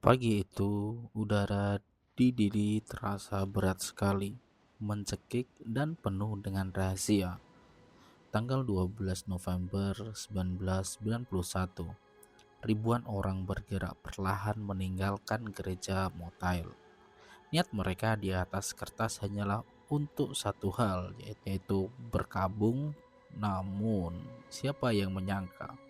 Pagi itu, udara di Dili terasa berat sekali, mencekik dan penuh dengan rahasia. Tanggal 12 November 1991, ribuan orang bergerak perlahan meninggalkan gereja Motail. Niat mereka di atas kertas hanyalah untuk satu hal, yaitu berkabung. Namun, siapa yang menyangka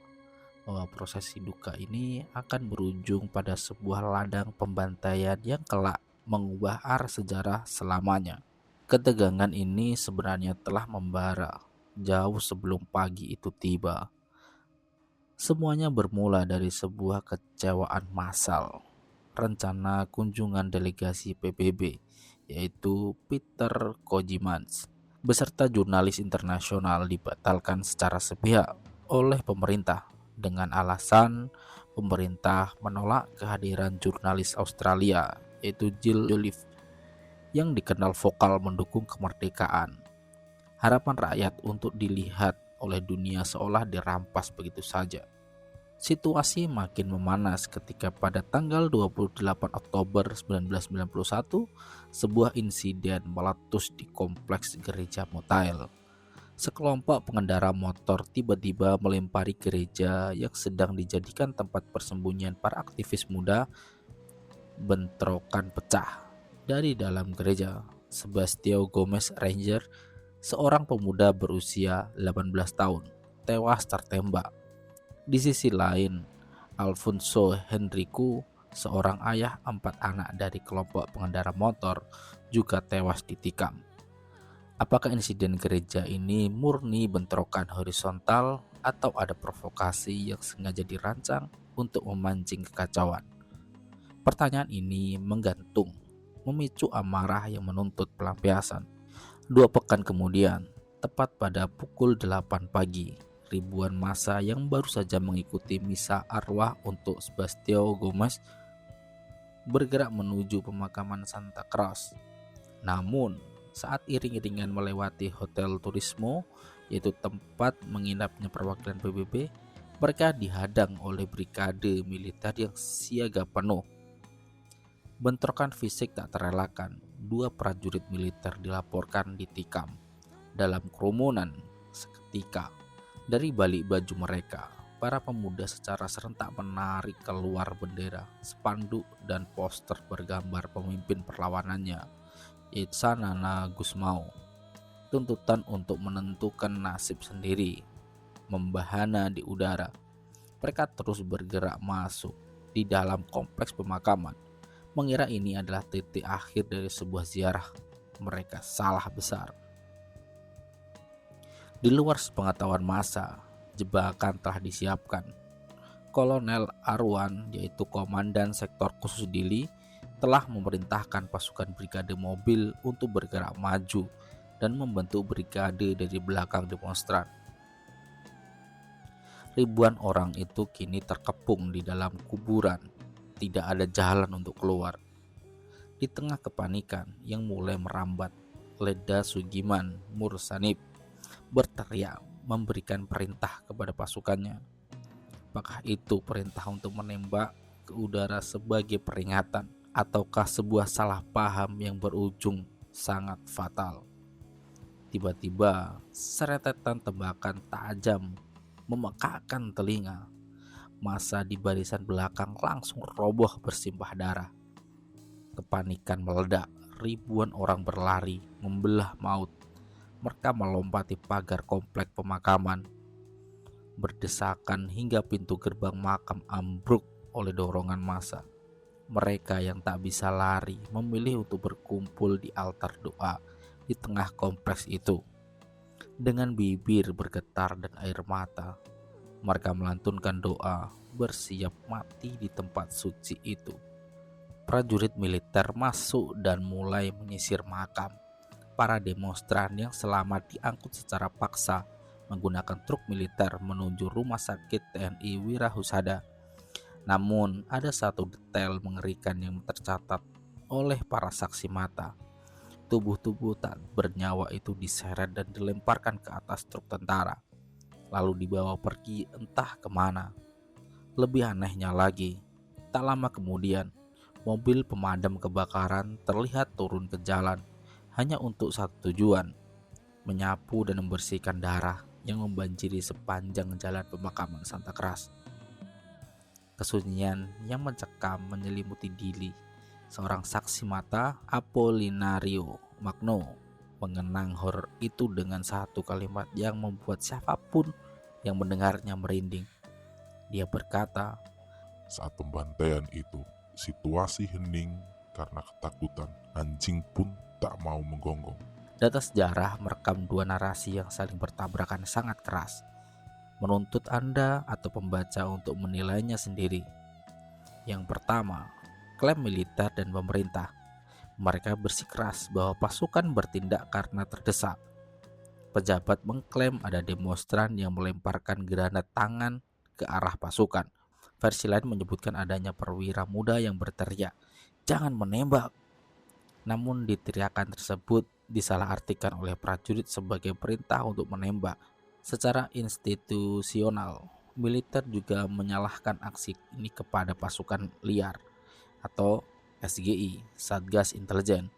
bahwa prosesi duka ini akan berujung pada sebuah ladang pembantaian yang kelak mengubah arah sejarah selamanya. Ketegangan ini sebenarnya telah membara jauh sebelum pagi itu tiba. Semuanya bermula dari sebuah kecewaan massal. Rencana kunjungan delegasi PBB, yaitu Peter Kojimans, beserta jurnalis internasional dibatalkan secara sepihak oleh pemerintah dengan alasan pemerintah menolak kehadiran jurnalis Australia, yaitu Jill Joliffe, yang dikenal vokal mendukung kemerdekaan. Harapan rakyat untuk dilihat oleh dunia seolah dirampas begitu saja. Situasi makin memanas ketika pada tanggal 28 Oktober 1991, sebuah insiden meletus di kompleks gereja Motail. Sekelompok pengendara motor tiba-tiba melempari gereja yang sedang dijadikan tempat persembunyian para aktivis muda. Bentrokan pecah dari dalam gereja. Sebastio Gomez Ranger, seorang pemuda berusia 18 tahun, tewas tertembak. Di sisi lain, Alfonso Henrique, seorang ayah 4 anak dari kelompok pengendara motor, juga tewas ditikam. Apakah insiden gereja ini murni bentrokan horizontal atau ada provokasi yang sengaja dirancang untuk memancing kekacauan? Pertanyaan ini menggantung, memicu amarah yang menuntut pelampiasan. 2 pekan kemudian, tepat pada pukul 8 pagi, ribuan massa yang baru saja mengikuti misa arwah untuk Sebastio Gomez bergerak menuju pemakaman Santa Cruz. Namun, saat iring-iringan melewati Hotel Turismo, yaitu tempat menginapnya perwakilan PBB, mereka dihadang oleh brigade militer yang siaga penuh. Bentrokan fisik tak terelakkan. 2 prajurit militer dilaporkan ditikam dalam kerumunan. Seketika, dari balik baju mereka, para pemuda secara serentak menarik keluar bendera, spanduk, dan poster bergambar pemimpin perlawanannya, yaitu Nana Gusmao. Tuntutan untuk menentukan nasib sendiri membahana di udara. Mereka terus bergerak masuk di dalam kompleks pemakaman, mengira ini adalah titik akhir dari sebuah ziarah. Mereka salah besar. Di luar sepengetahuan massa, jebakan telah disiapkan. Kolonel Arwan, yaitu komandan sektor khusus Dili, telah memerintahkan pasukan brigade mobil untuk bergerak maju dan membentuk brigade dari belakang demonstran. Ribuan orang itu kini terkepung di dalam kuburan. Tidak ada jalan untuk keluar. Di tengah kepanikan yang mulai merambat, Leda Sugiman Mursanib berteriak memberikan perintah kepada pasukannya. Apakah itu perintah untuk menembak ke udara sebagai peringatan, ataukah sebuah salah paham yang berujung sangat fatal? Tiba-tiba, seretetan tembakan tajam memekakkan telinga. Massa di barisan belakang langsung roboh bersimpah darah. Kepanikan meledak, ribuan orang berlari membelah maut. Mereka melompati pagar komplek pemakaman, berdesakan hingga pintu gerbang makam ambruk oleh dorongan massa. Mereka yang tak bisa lari memilih untuk berkumpul di altar doa di tengah kompleks itu. Dengan bibir bergetar dan air mata, mereka melantunkan doa, bersiap mati di tempat suci itu. Prajurit militer masuk dan mulai menyisir makam. Para demonstran yang selamat diangkut secara paksa menggunakan truk militer menuju rumah sakit TNI Wirahusada. Namun, ada satu detail mengerikan yang tercatat oleh para saksi mata. Tubuh-tubuh tak bernyawa itu diseret dan dilemparkan ke atas truk tentara, lalu dibawa pergi entah kemana. Lebih anehnya lagi, tak lama kemudian mobil pemadam kebakaran terlihat turun ke jalan hanya untuk satu tujuan, menyapu dan membersihkan darah yang membanjiri sepanjang jalan pemakaman Santa Cruz. Kesunyian yang mencekam menyelimuti Dili. Seorang saksi mata, Apolinario Magno, mengenang horor itu dengan satu kalimat yang membuat siapapun yang mendengarnya merinding. Dia berkata, "Saat pembantaian itu, situasi hening karena ketakutan. Anjing pun tak mau menggonggong." Data sejarah merekam dua narasi yang saling bertabrakan sangat keras, menuntut Anda atau pembaca untuk menilainya sendiri. Yang pertama, klaim militer dan pemerintah. Mereka bersikeras bahwa pasukan bertindak karena terdesak. Pejabat mengklaim ada demonstran yang melemparkan granat tangan ke arah pasukan. Versi lain menyebutkan adanya perwira muda yang berteriak, "Jangan menembak!" Namun teriakan tersebut disalahartikan oleh prajurit sebagai perintah untuk menembak. Secara institusional, militer juga menyalahkan aksi ini kepada pasukan liar atau SGI, Satgas Intelijen,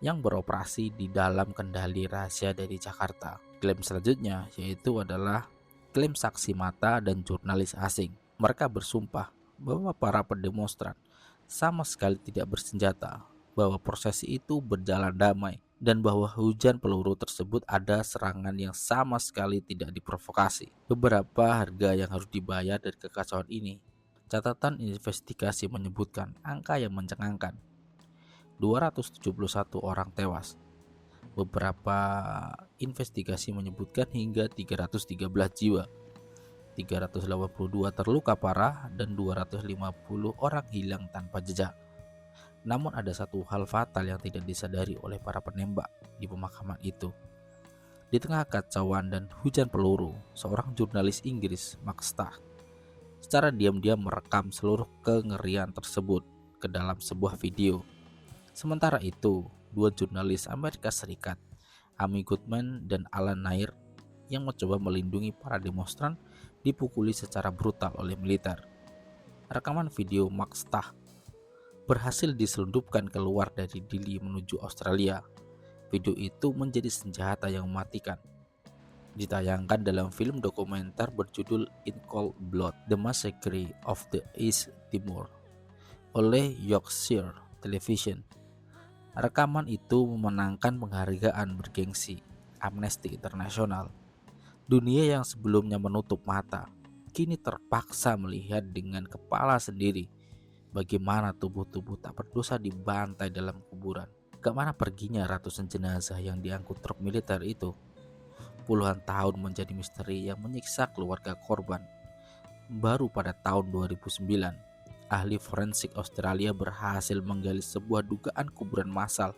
yang beroperasi di dalam kendali rahasia dari Jakarta. Klaim selanjutnya yaitu adalah klaim saksi mata dan jurnalis asing. Mereka bersumpah bahwa para pendemonstran sama sekali tidak bersenjata, bahwa prosesi itu berjalan damai, dan bahwa hujan peluru tersebut ada serangan yang sama sekali tidak diprovokasi. Beberapa harga yang harus dibayar dari kekacauan ini. Catatan investigasi menyebutkan angka yang mencengangkan. 271 orang tewas. Beberapa investigasi menyebutkan hingga 313 jiwa. 382 terluka parah dan 250 orang hilang tanpa jejak. Namun ada satu hal fatal yang tidak disadari oleh para penembak di pemakaman itu. Di tengah kacauan dan hujan peluru, seorang jurnalis Inggris, Max Starr, secara diam-diam merekam seluruh kengerian tersebut ke dalam sebuah video. Sementara itu, dua jurnalis Amerika Serikat, Amy Goodman dan Alan Nair, yang mencoba melindungi para demonstran, dipukuli secara brutal oleh militer. Rekaman video Max Starr berhasil diselundupkan keluar dari Dili menuju Australia. Video itu menjadi senjata yang mematikan. Ditayangkan dalam film dokumenter berjudul In Cold Blood: The Massacre of the East Timor oleh Yorkshire Television. Rekaman itu memenangkan penghargaan bergengsi Amnesty International. Dunia yang sebelumnya menutup mata, kini terpaksa melihat dengan kepala sendiri bagaimana tubuh-tubuh tak berdosa dibantai dalam kuburan. Kemana perginya ratusan jenazah yang diangkut truk militer itu? Puluhan tahun menjadi misteri yang menyiksa keluarga korban. Baru pada tahun 2009, ahli forensik Australia berhasil menggali sebuah dugaan kuburan massal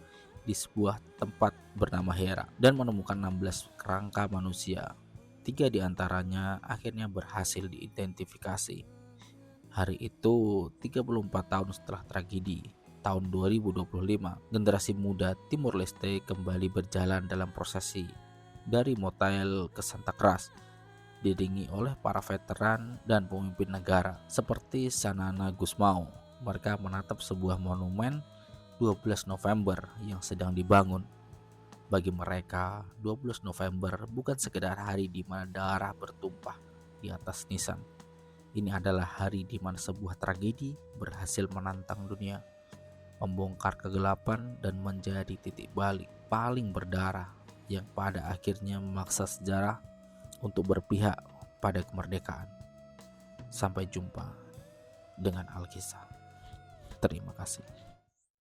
di sebuah tempat bernama Hera dan menemukan 16 kerangka manusia. 3 diantaranya akhirnya berhasil diidentifikasi. Hari itu, 34 tahun setelah tragedi, tahun 2025, generasi muda Timur Leste kembali berjalan dalam prosesi dari motel ke Santa Cruz, diiringi oleh para veteran dan pemimpin negara seperti Xanana Gusmão. Mereka menatap sebuah monumen 12 November yang sedang dibangun. Bagi mereka, 12 November bukan sekedar hari di mana darah bertumpah di atas nisan. Ini adalah hari di mana sebuah tragedi berhasil menantang dunia, membongkar kegelapan dan menjadi titik balik paling berdarah yang pada akhirnya memaksa sejarah untuk berpihak pada kemerdekaan. Sampai jumpa dengan Alkisah. Terima kasih.